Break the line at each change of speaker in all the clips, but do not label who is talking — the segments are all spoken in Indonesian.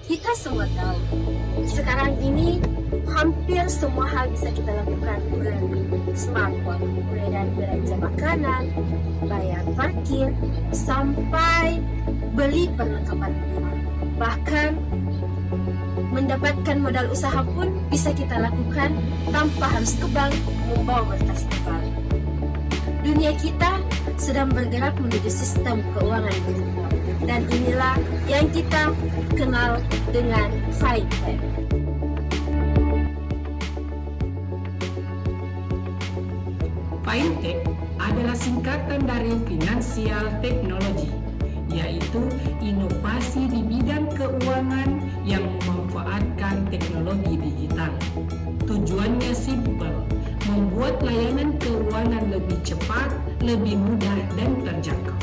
Kita semua tahu, sekarang ini hampir semua hal bisa kita lakukan melalui smartphone, mulai dari belanja makanan, bayar parkir, sampai beli perlengkapan rumah. Bahkan mendapatkan modal usaha pun bisa kita lakukan tanpa harus ke bank membawa berkas tebal. Dunia kita sedang bergerak menuju sistem keuangan digital, dan inilah yang kita kenal dengan fintech.
Fintech adalah singkatan dari Financial Technology, yaitu inovasi di bidang keuangan yang memanfaatkan teknologi digital. Tujuannya simpel, membuat layanan keuangan lebih cepat, lebih mudah, dan terjangkau.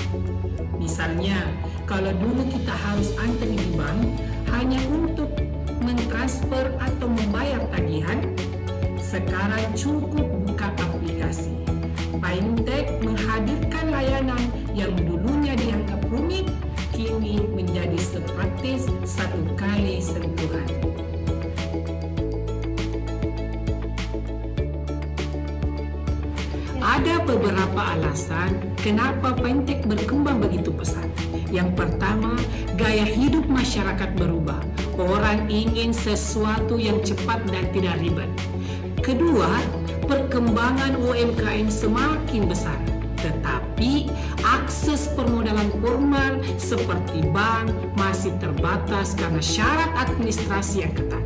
Misalnya, kalau dulu kita harus antri di bank hanya untuk mentransfer atau membayar tagihan, sekarang cukup buka aplikasi. Fintech menghadirkan layanan yang dulunya dianggap rumit, kini menjadi sepraktis satu kali sentuhan. Ada beberapa alasan kenapa fintech berkembang begitu pesat. Yang pertama, gaya hidup masyarakat berubah. Orang ingin sesuatu yang cepat dan tidak ribet. Kedua, perkembangan UMKM semakin besar, tetapi akses permodalan formal seperti bank masih terbatas karena syarat administrasi yang ketat.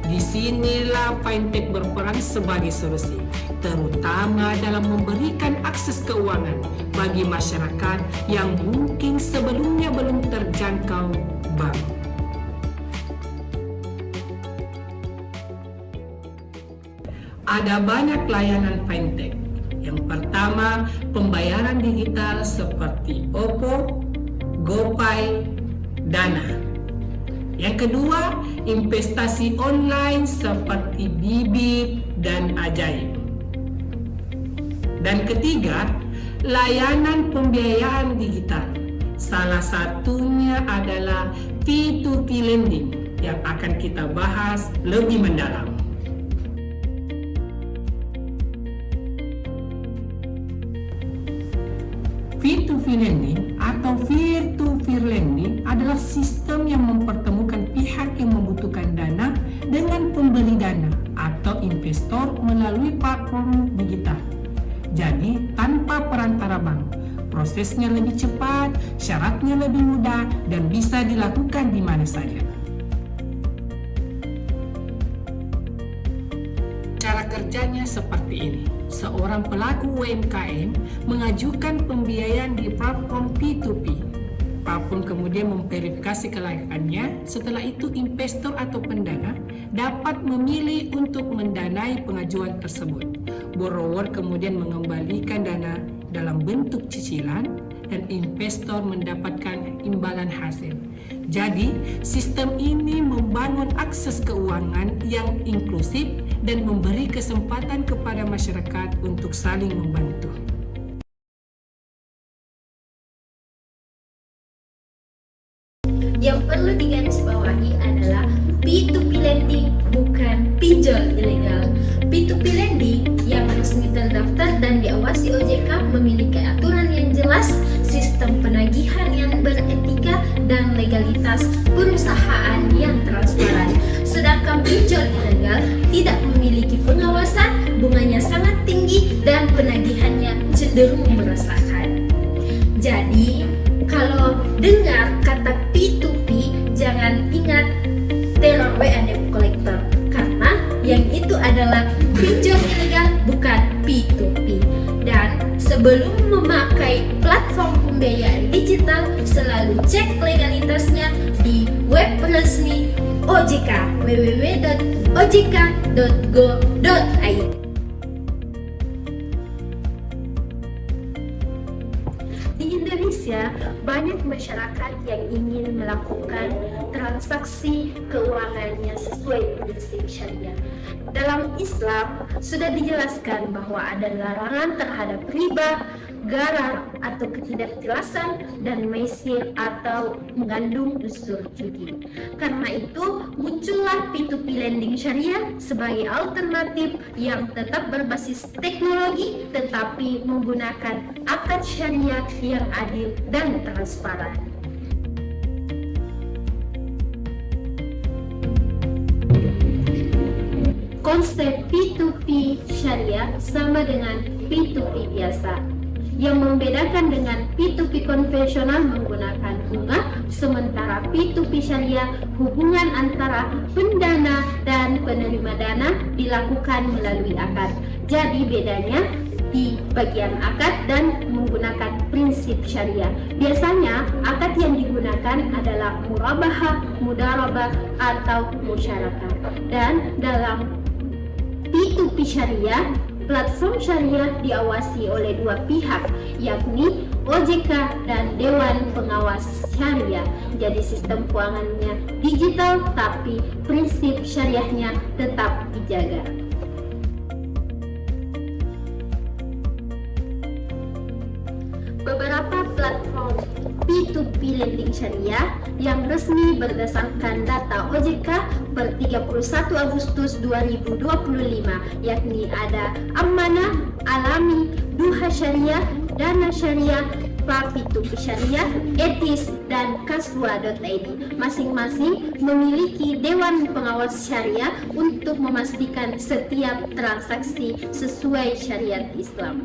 Disinilah fintech berperan sebagai solusi, terutama dalam memberikan akses keuangan bagi masyarakat yang mungkin sebelumnya belum terjangkau bank. Ada banyak layanan fintech. Yang pertama, pembayaran digital seperti OVO, GoPay, Dana. Yang kedua, investasi online seperti Bibit dan Ajaib. Dan ketiga, layanan pembiayaan digital. Salah satunya adalah P2P lending yang akan kita bahas lebih mendalam. P2P lending atau peer-to-peer lending adalah sistem yang mempertemukan pihak yang membutuhkan dana dengan pemberi dana atau investor melalui platform digital. Jadi, tanpa perantara bank, prosesnya lebih cepat, syaratnya lebih mudah, dan bisa dilakukan di mana saja. Cara kerjanya seperti ini. Seorang pelaku UMKM mengajukan pembiayaan di platform P2P. Platform kemudian memverifikasi kelayakannya. Setelah itu investor atau pendana dapat memilih untuk mendanai pengajuan tersebut. Borrower kemudian mengembalikan dana dalam bentuk cicilan dan investor mendapatkan imbalan hasil. Jadi, sistem ini membangun akses keuangan yang inklusif dan memberi kesempatan kepada masyarakat untuk saling membantu.
Yang perlu digarisbawahi adalah P2P lending, bukan pinjol ilegal. P2P lending yang resmi terdaftar dan diawasi OJK memiliki aturan yang jelas, sistem penagihan yang beretika, dan legalitas perusahaan yang transparan. Sedangkan pinjol ilegal tidak memiliki pengawasan, bunganya sangat tinggi, dan penagihannya cenderung meresahkan. Jadi, kalau dengar kata P2P, jangan ingat teror WA debt collector, karena yang itu adalah pinjol ilegal, bukan P2P. Dan sebelum memakai platform pembiayaan digital, selalu cek legalitasnya di web resmi OJK, www.ojk.go.id. Di Indonesia, banyak masyarakat yang ingin melakukan transaksi keuangan yang sesuai prinsip syariah. Dalam Islam, sudah dijelaskan bahwa ada larangan terhadap riba, garar atau ketidakjelasan, dan maisir atau mengandung unsur judi. Karena itu, muncullah P2P lending syariah sebagai alternatif yang tetap berbasis teknologi tetapi menggunakan akad syariah yang adil dan transparan. Konsep P2P syariah sama dengan P2P biasa. Yang membedakan dengan P2P konvensional menggunakan bunga, sementara P2P syariah hubungan antara pendana dan penerima dana dilakukan melalui akad. Jadi bedanya di bagian akad dan menggunakan prinsip syariah. Biasanya akad yang digunakan adalah murabahah, mudarabah, atau musyarakah. Dan dalam P2P syariah, platform syariah diawasi oleh dua pihak, yakni OJK dan Dewan Pengawas Syariah. Jadi sistem keuangannya digital, tapi prinsip syariahnya tetap dijaga. Beberapa platform P2P lending syariah yang resmi berdasarkan data OJK per 31 Agustus 2025, yakni ada Amanah, Alami, Duha Syariah, Dana Syariah, P2P Syariah, Etis, dan Kaswa.id. Masing-masing memiliki Dewan Pengawas Syariah untuk memastikan setiap transaksi sesuai syariat Islam.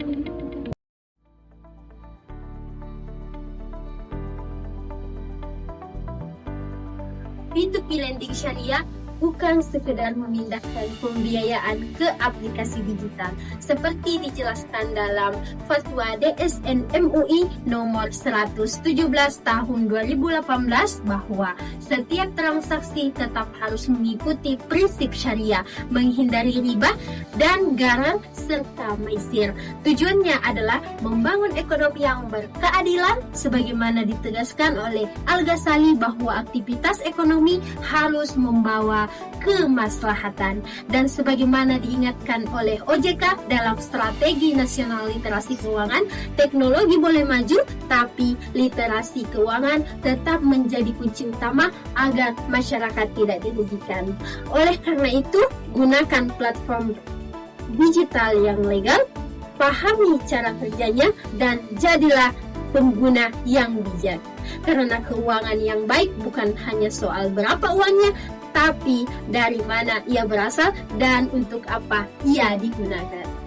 P2P lending syariah bukan sekedar memindahkan pembiayaan ke aplikasi digital seperti dijelaskan dalam Fatwa DSN MUI nomor 117 tahun 2018 bahwa setiap transaksi tetap harus mengikuti prinsip syariah, menghindari riba dan garar serta maisir. Tujuannya adalah membangun ekonomi yang berkeadilan sebagaimana ditegaskan oleh Al-Ghazali bahwa aktivitas ekonomi harus membawa kemaslahatan, dan sebagaimana diingatkan oleh OJK dalam Strategi Nasional Literasi Keuangan, teknologi boleh maju tapi literasi keuangan tetap menjadi kunci utama agar masyarakat tidak dirugikan. Oleh karena itu, gunakan platform digital yang legal, pahami cara kerjanya, dan jadilah pengguna yang bijak. Karena keuangan yang baik bukan hanya soal berapa uangnya, tapi dari mana ia berasal dan untuk apa ia digunakan.